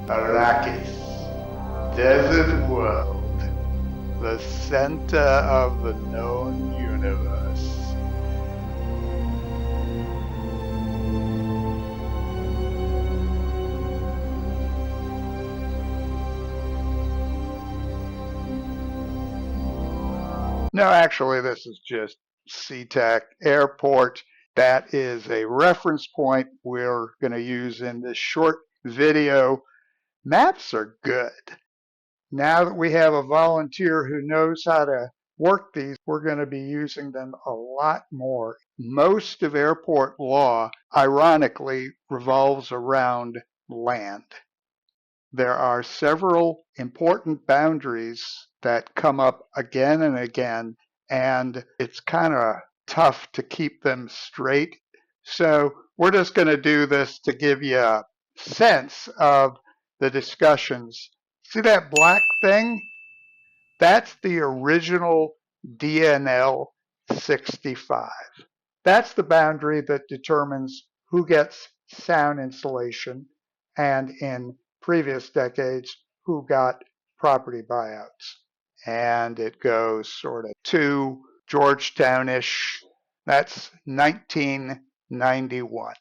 Arrakis, desert world, the center of the known universe. No, actually, this is just Sea-Tac Airport. That is a reference point we're going to use in this short video. Maps are good. Now that we have a volunteer who knows how to work these, we're going to be using them a lot more. Most of airport law, ironically, revolves around land. There are several important boundaries that come up again and again, and it's kind of tough to keep them straight. So we're just going to do this to give you a sense of the discussions. See that black thing? That's the original DNL 65. That's the boundary that determines who gets sound insulation, and in previous decades, who got property buyouts. And it goes sort of to Georgetown-ish. That's 1991.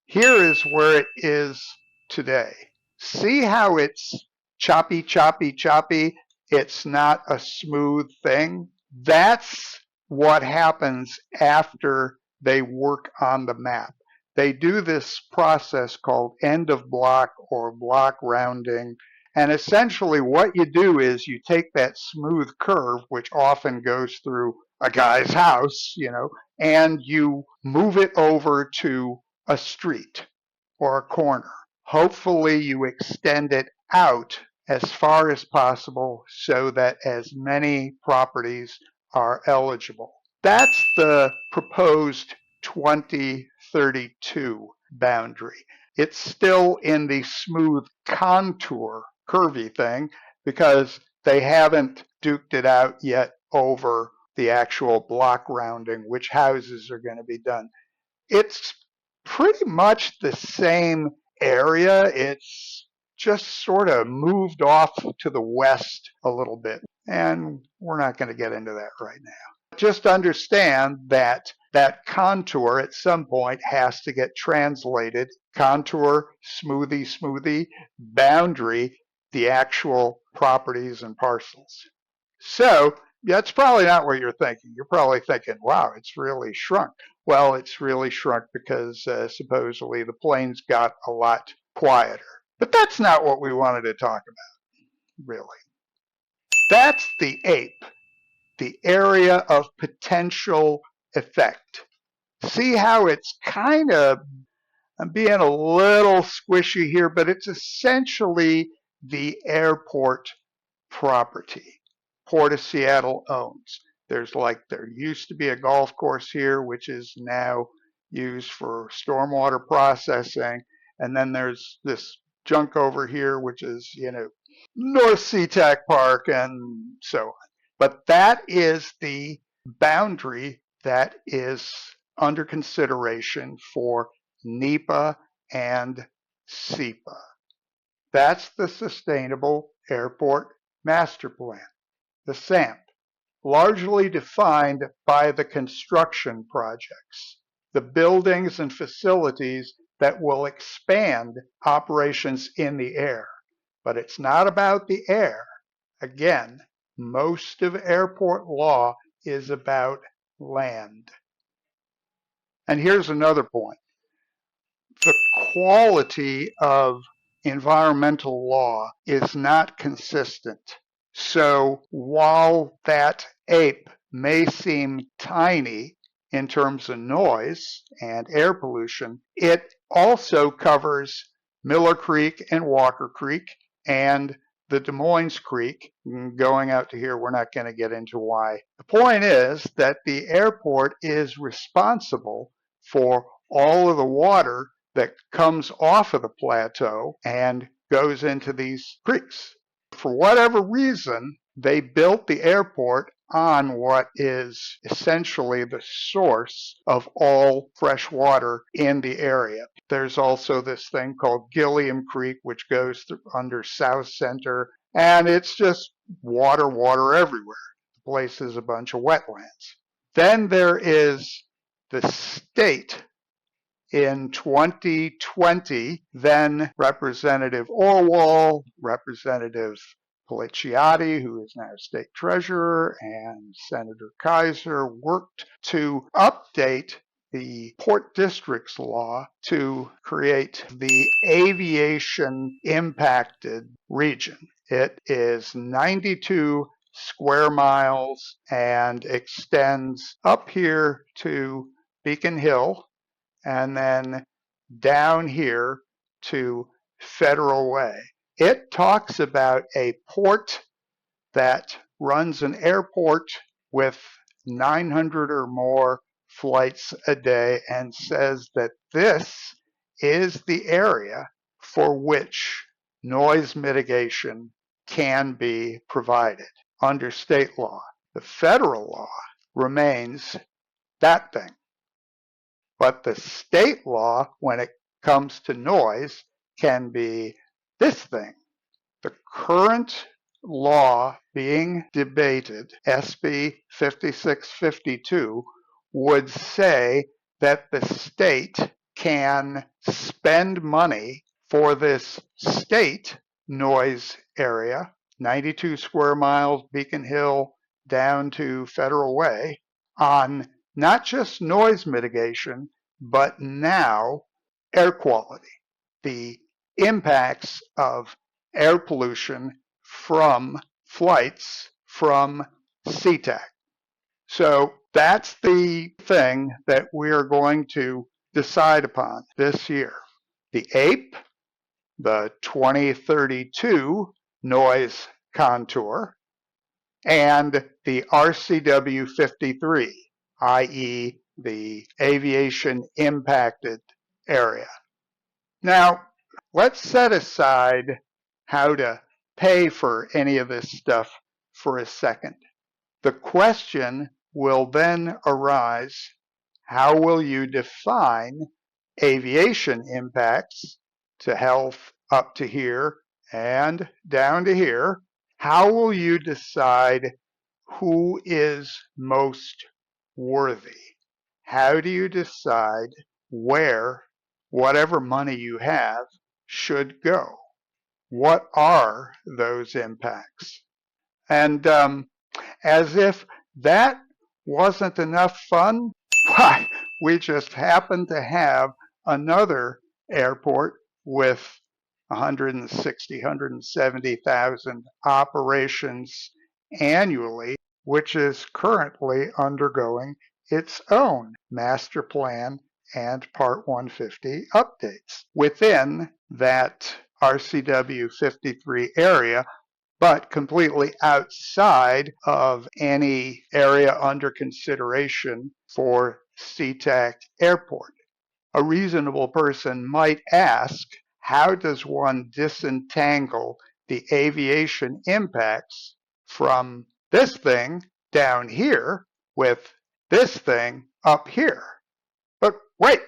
Here is where it is today. See how it's choppy, choppy, choppy? It's not a smooth thing. That's what happens after they work on the map. They do this process called end of block or block rounding. And essentially what you do is you take that smooth curve, which often goes through a guy's house, and you move it over to a street or a corner. Hopefully you extend it out as far as possible so that as many properties are eligible. That's the proposed 2032 boundary. It's still in the smooth contour curvy thing because they haven't duked it out yet over the actual block rounding, which houses are going to be done. It's pretty much the same area. It's just sort of moved off to the west a little bit. And we're not going to get into that right now. Just understand that that contour at some point has to get translated. Contour, smoothie, smoothie, boundary, the actual properties and parcels. So that's probably not what you're thinking. You're probably thinking, wow, it's really shrunk. Well, it's really shrunk because supposedly the planes got a lot quieter. But that's not what we wanted to talk about, really. That's the APE, the area of potential effect. See how it's kind of, I'm being a little squishy here, but it's essentially the airport property Port of Seattle owns. There used to be a golf course here, which is now used for stormwater processing. And then there's this junk over here, which is, North Sea-Tac Park and so on. But that is the boundary that is under consideration for NEPA and SEPA. That's the Sustainable Airport Master Plan, the SAMP, largely defined by the construction projects, the buildings and facilities that will expand operations in the air. But it's not about the air. Again, most of airport law is about land. And here's another point. The quality of environmental law is not consistent. So while that ape may seem tiny in terms of noise and air pollution, it also covers Miller Creek and Walker Creek and the Des Moines Creek. Going out to here, we're not going to get into why. The point is that the airport is responsible for all of the water that comes off of the plateau and goes into these creeks. For whatever reason, they built the airport on what is essentially the source of all fresh water in the area. There's also this thing called Gilliam Creek, which goes under South Center, and it's just water, water everywhere. The place is a bunch of wetlands. Then there is the state. In 2020, then Representative Orwell, Representative Policiotti, who is now state treasurer, and Senator Kaiser worked to update the Port Districts law to create the aviation impacted region. It is 92 square miles and extends up here to Beacon Hill and then down here to Federal Way. It talks about a port that runs an airport with 900 or more flights a day and says that this is the area for which noise mitigation can be provided under state law. The federal law remains that thing. But the state law, when it comes to noise, can be this thing. The current law being debated, SB 5652, would say that the state can spend money for this state noise area, 92 square miles, Beacon Hill, down to Federal Way, on not just noise mitigation, but now air quality, the impacts of air pollution from flights from Sea-Tac. So that's the thing that we're going to decide upon this year. The APE, the 2032 noise contour, and the RCW 53, i.e. the aviation impacted area. Now, let's set aside how to pay for any of this stuff for a second. The question will then arise, how will you define aviation impacts to health up to here and down to here? How will you decide who is most worthy? How do you decide where whatever money you have should go? What are those impacts? And as if that wasn't enough fun, why, we just happen to have another airport with 160, 170,000 operations annually, which is currently undergoing its own master plan and Part 150 updates within that RCW 53 area, but completely outside of any area under consideration for Sea-Tac Airport. A reasonable person might ask, how does one disentangle the aviation impacts from this thing down here with this thing up here? But wait,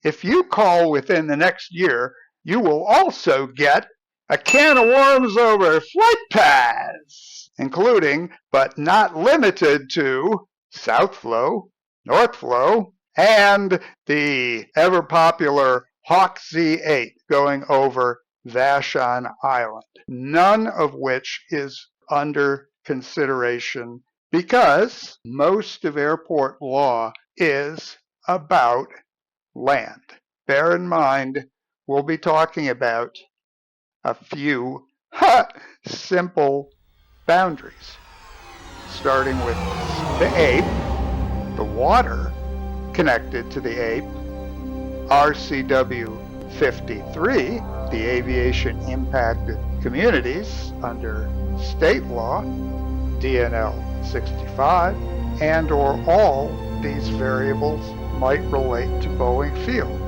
if you call within the next year, you will also get a can of worms over flight paths, including, but not limited to, South Flow, North Flow, and the ever popular Hawk Z8 going over Vashon Island, none of which is under consideration because most of airport law is about land. Bear in mind, we'll be talking about a few simple boundaries, starting with the APE, the water connected to the APE, RCW 53, the aviation impacted communities under state law, DNL 65, and or all these variables might relate to Boeing Field.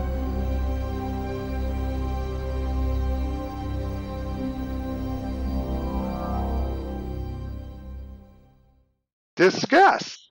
Discuss.